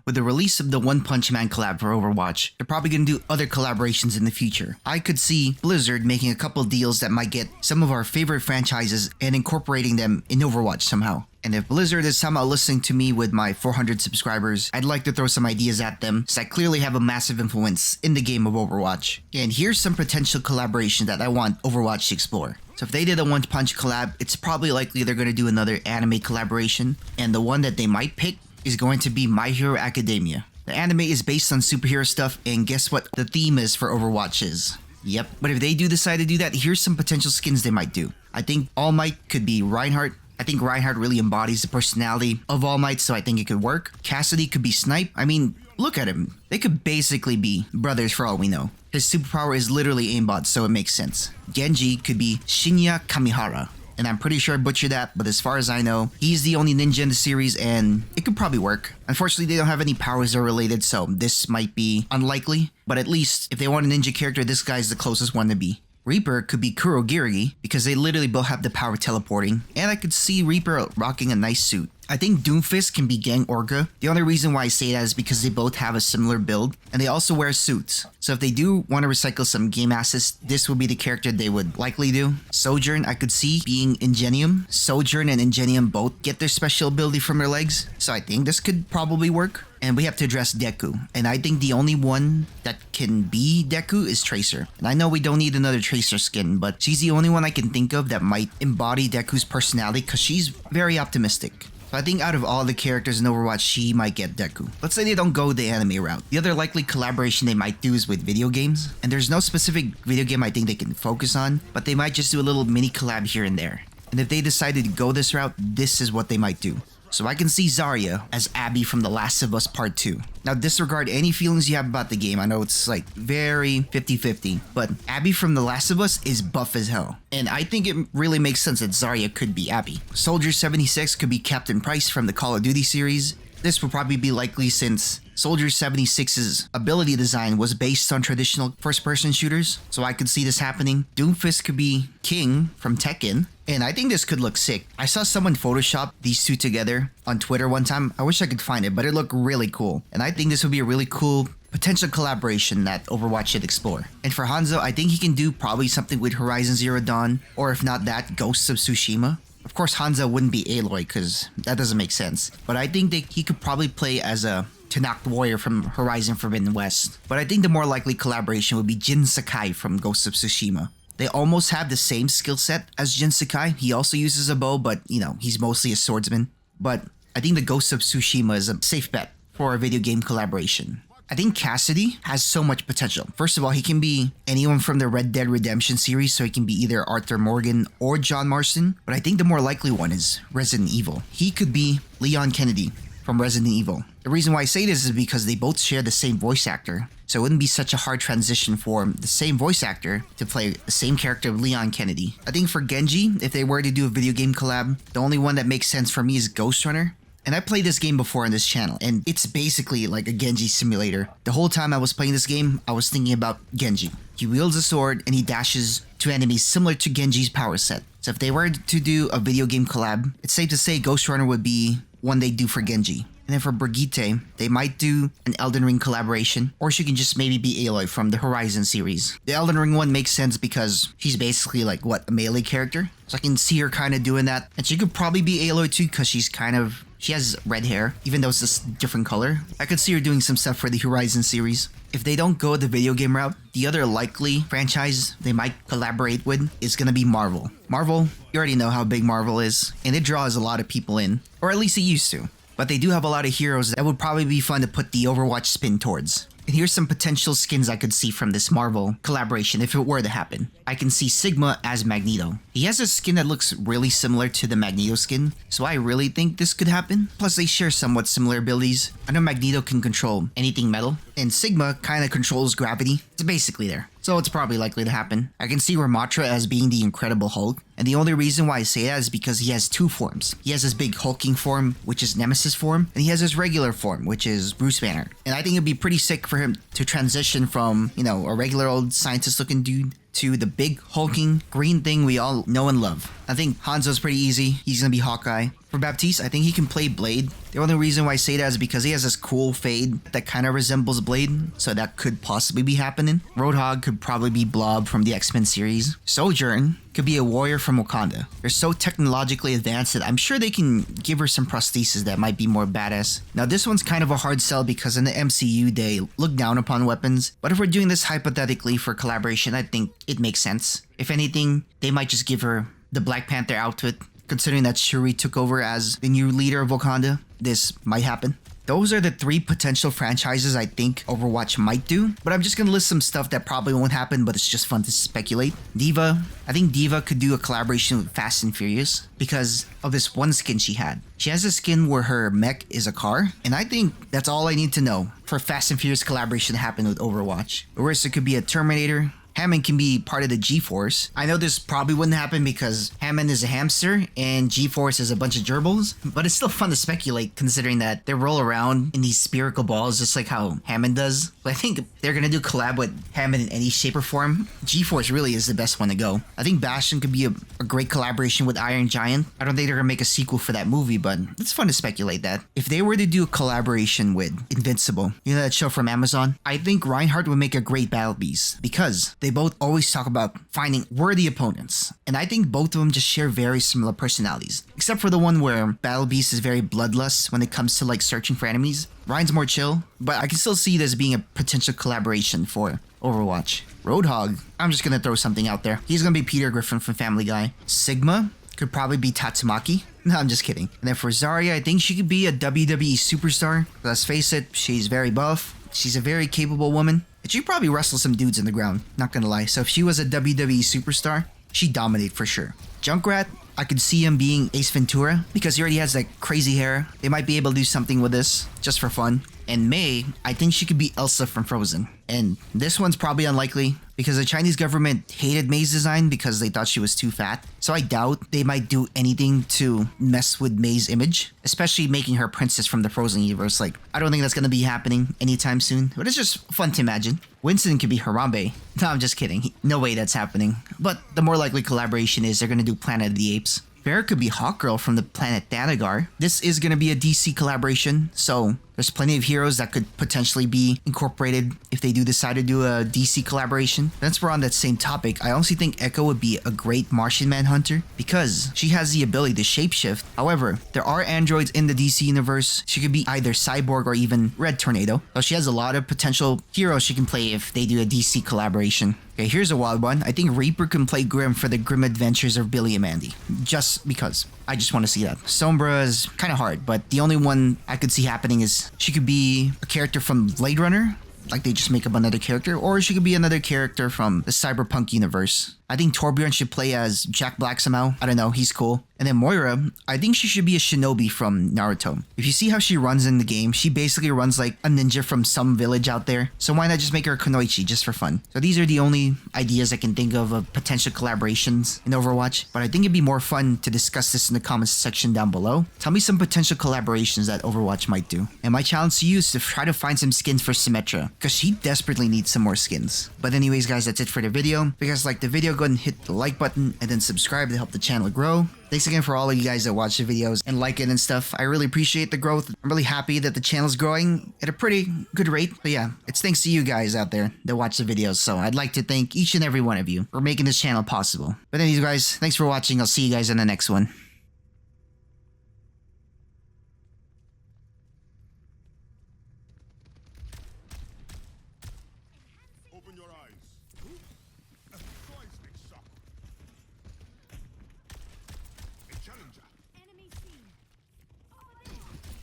with the release of the One Punch Man collab for Overwatch, they're probably going to do other collaborations in the future. I could see Blizzard making a couple deals that might get some of our favorite franchises and incorporating them in Overwatch somehow. And if Blizzard is somehow listening to me with my 400 subscribers, I'd like to throw some ideas at them, since I clearly have a massive influence in the game of Overwatch. And here's some potential collaboration that I want Overwatch to explore. So if they did a One Punch collab, it's probably likely they're going to do another anime collaboration, and the one that they might pick is going to be My Hero Academia. The anime is based on superhero stuff, and guess what the theme is for Overwatch is? Yep, but if they do decide to do that, here's some potential skins they might do. I think All Might could be Reinhardt. I think Reinhardt really embodies the personality of All Might, so I think it could work. Cassidy could be Snipe. I mean, look at him. They could basically be brothers for all we know. His superpower is literally aimbot, so it makes sense. Genji could be Shinya Kamihara. And I'm pretty sure I butchered that, but as far as I know, he's the only ninja in the series, and it could probably work. Unfortunately, they don't have any powers that are related, so this might be unlikely. But at least, if they want a ninja character, this guy's the closest one to be. Reaper could be Kurogiri, because they literally both have the power of teleporting, and I could see Reaper rocking a nice suit. I think Doomfist can be Gang Orca. The only reason why I say that is because they both have a similar build, and they also wear suits. So if they do want to recycle some game assets, this would be the character they would likely do. Sojourn I could see being Ingenium. Sojourn and Ingenium both get their special ability from their legs, so I think this could probably work. And we have to address Deku, and I think the only one that can be Deku is Tracer. And I know we don't need another Tracer skin, but she's the only one I can think of that might embody Deku's personality because she's very optimistic. So I think out of all the characters in Overwatch, she might get Deku. Let's say they don't go the anime route. The other likely collaboration they might do is with video games. And there's no specific video game I think they can focus on, but they might just do a little mini collab here and there. And if they decided to go this route, this is what they might do. So I can see Zarya as Abby from The Last of Us Part 2. Now disregard any feelings you have about the game. I know it's like very 50-50, but Abby from The Last of Us is buff as hell. And I think it really makes sense that Zarya could be Abby. Soldier 76 could be Captain Price from the Call of Duty series. This will probably be likely since Soldier 76's ability design was based on traditional first-person shooters, so I could see this happening. Doomfist could be King from Tekken, and I think this could look sick. I saw someone Photoshop these two together on Twitter one time. I wish I could find it, but it looked really cool. And I think this would be a really cool potential collaboration that Overwatch should explore. And for Hanzo, I think he can do probably something with Horizon Zero Dawn, or if not that, Ghosts of Tsushima. Of course, Hanzo wouldn't be Aloy because that doesn't make sense. But I think that he could probably play as a Tenakth warrior from Horizon Forbidden West. But I think the more likely collaboration would be Jin Sakai from Ghosts of Tsushima. They almost have the same skill set as Jin Sakai. He also uses a bow, but you know, he's mostly a swordsman. But I think the Ghosts of Tsushima is a safe bet for a video game collaboration. I think Cassidy has so much potential. First of all, he can be anyone from the Red Dead Redemption series, so he can be either Arthur Morgan or John Marston. But I think the more likely one is Resident Evil. He could be Leon Kennedy from Resident Evil. The reason why I say this is because they both share the same voice actor, so it wouldn't be such a hard transition for the same voice actor to play the same character of Leon Kennedy. I think for Genji, if they were to do a video game collab, the only one that makes sense for me is Ghost Runner. And I played this game before on this channel, and it's basically like a Genji simulator. The whole time I was playing this game, I was thinking about Genji. He wields a sword and he dashes to enemies similar to Genji's power set. So if they were to do a video game collab, it's safe to say Ghost Runner would be one they do for Genji. And then for Brigitte, they might do an Elden Ring collaboration, or she can just maybe be Aloy from the Horizon series. The Elden Ring one makes sense because she's basically like, what, a melee character? So I can see her kind of doing that. And she could probably be Aloy too because she has red hair, even though it's just a different color. I could see her doing some stuff for the Horizon series. If they don't go the video game route, the other likely franchise they might collaborate with is gonna be Marvel. Marvel, you already know how big Marvel is, and it draws a lot of people in, or at least it used to. But they do have a lot of heroes that would probably be fun to put the Overwatch spin towards. And here's some potential skins I could see from this Marvel collaboration if it were to happen. I can see Sigma as Magneto. He has a skin that looks really similar to the Magneto skin, so I really think this could happen. Plus they share somewhat similar abilities. I know Magneto can control anything metal, and Sigma kind of controls gravity. It's basically there. So it's probably likely to happen. I can see Ramatra as being the Incredible Hulk, and the only reason why I say that is because he has two forms. He has his big hulking form, which is Nemesis form, and he has his regular form, which is Bruce Banner. And I think it'd be pretty sick for him to transition from, you know, a regular old scientist looking dude to the big hulking green thing we all know and love. I think Hanzo's pretty easy. He's gonna be Hawkeye. For Baptiste, I think he can play Blade. The only reason why I say that is because he has this cool fade that kind of resembles Blade, so that could possibly be happening. Roadhog could probably be Blob from the X-Men series. Sojourn could be a warrior from Wakanda. They're so technologically advanced that I'm sure they can give her some prostheses that might be more badass. Now this one's kind of a hard sell because in the MCU they look down upon weapons, but if we're doing this hypothetically for collaboration, I think it makes sense. If anything, they might just give her the Black Panther outfit. Considering that Shuri took over as the new leader of Wakanda, this might happen. Those are the 3 potential franchises I think Overwatch might do, but I'm just gonna list some stuff that probably won't happen, but it's just fun to speculate. D.Va, I think D.Va could do a collaboration with Fast and Furious because of this one skin she had. She has a skin where her mech is a car, and I think that's all I need to know for Fast and Furious collaboration to happen with Overwatch. Orisa could be a Terminator. Hammond can be part of the G-Force. I know this probably wouldn't happen because Hammond is a hamster and G-Force is a bunch of gerbils, but it's still fun to speculate considering that they roll around in these spherical balls just like how Hammond does. But I think if they're gonna do collab with Hammond in any shape or form, G-Force really is the best one to go. I think Bastion could be a great collaboration with Iron Giant. I don't think they're gonna make a sequel for that movie, but it's fun to speculate that. If they were to do a collaboration with Invincible, you know that show from Amazon, I think Reinhardt would make a great battle beast because they both always talk about finding worthy opponents, and I think both of them just share very similar personalities, except for the one where Battle Beast is very bloodlust when it comes to like searching for enemies. Ryan's more chill, but I can still see this being a potential collaboration for Overwatch. Roadhog, I'm just gonna throw something out there. He's gonna be Peter Griffin from Family Guy. Sigma could probably be Tatsumaki. No, I'm just kidding. And then for Zarya, I think she could be a WWE superstar. Let's face it, she's very buff. She's a very capable woman. And she probably wrestled some dudes in the ground, not gonna lie. So if she was a WWE superstar, she'd dominate for sure. Junkrat, I could see him being Ace Ventura because he already has like crazy hair. They might be able to do something with this just for fun. And Mei, I think she could be Elsa from Frozen. And this one's probably unlikely because the Chinese government hated Mei's design because they thought she was too fat. So I doubt they might do anything to mess with Mei's image, especially making her princess from the Frozen universe. Like, I don't think that's gonna be happening anytime soon, but it's just fun to imagine. Winston could be Harambe. No, I'm just kidding. No way that's happening. But the more likely collaboration is they're gonna do Planet of the Apes. Bear could be Hawkgirl from the planet Thanagar. This is going to be a DC collaboration, so there's plenty of heroes that could potentially be incorporated if they do decide to do a DC collaboration. Since we're on that same topic, I honestly think Echo would be a great Martian Manhunter because she has the ability to shapeshift. However, there are androids in the DC universe. She could be either Cyborg or even Red Tornado. So she has a lot of potential heroes she can play if they do a DC collaboration. Okay, here's a wild one. I think Reaper can play Grim for the Grim Adventures of Billy and Mandy. Just because. I just want to see that. Sombra is kind of hard, but the only one I could see happening is she could be a character from Blade Runner. Like they just make up another character, or she could be another character from the Cyberpunk universe. I think Torbjorn should play as Jack Black somehow. I don't know, he's cool. And then Moira, I think she should be a shinobi from Naruto. If you see how she runs in the game, she basically runs like a ninja from some village out there. So why not just make her a Kunoichi just for fun? So these are the only ideas I can think of potential collaborations in Overwatch. But I think it'd be more fun to discuss this in the comments section down below. Tell me some potential collaborations that Overwatch might do. And my challenge to you is to try to find some skins for Symmetra, because she desperately needs some more skins. But anyways guys, that's it for the video. If you guys like the video, go ahead and hit the like button and then subscribe to help the channel grow. Thanks again for all of you guys that watch the videos and like it and stuff. I really appreciate the growth. I'm really happy that the channel's growing at a pretty good rate. But yeah, it's thanks to you guys out there that watch the videos. So I'd like to thank each and every one of you for making this channel possible. But anyways guys, thanks for watching. I'll see you guys in the next one.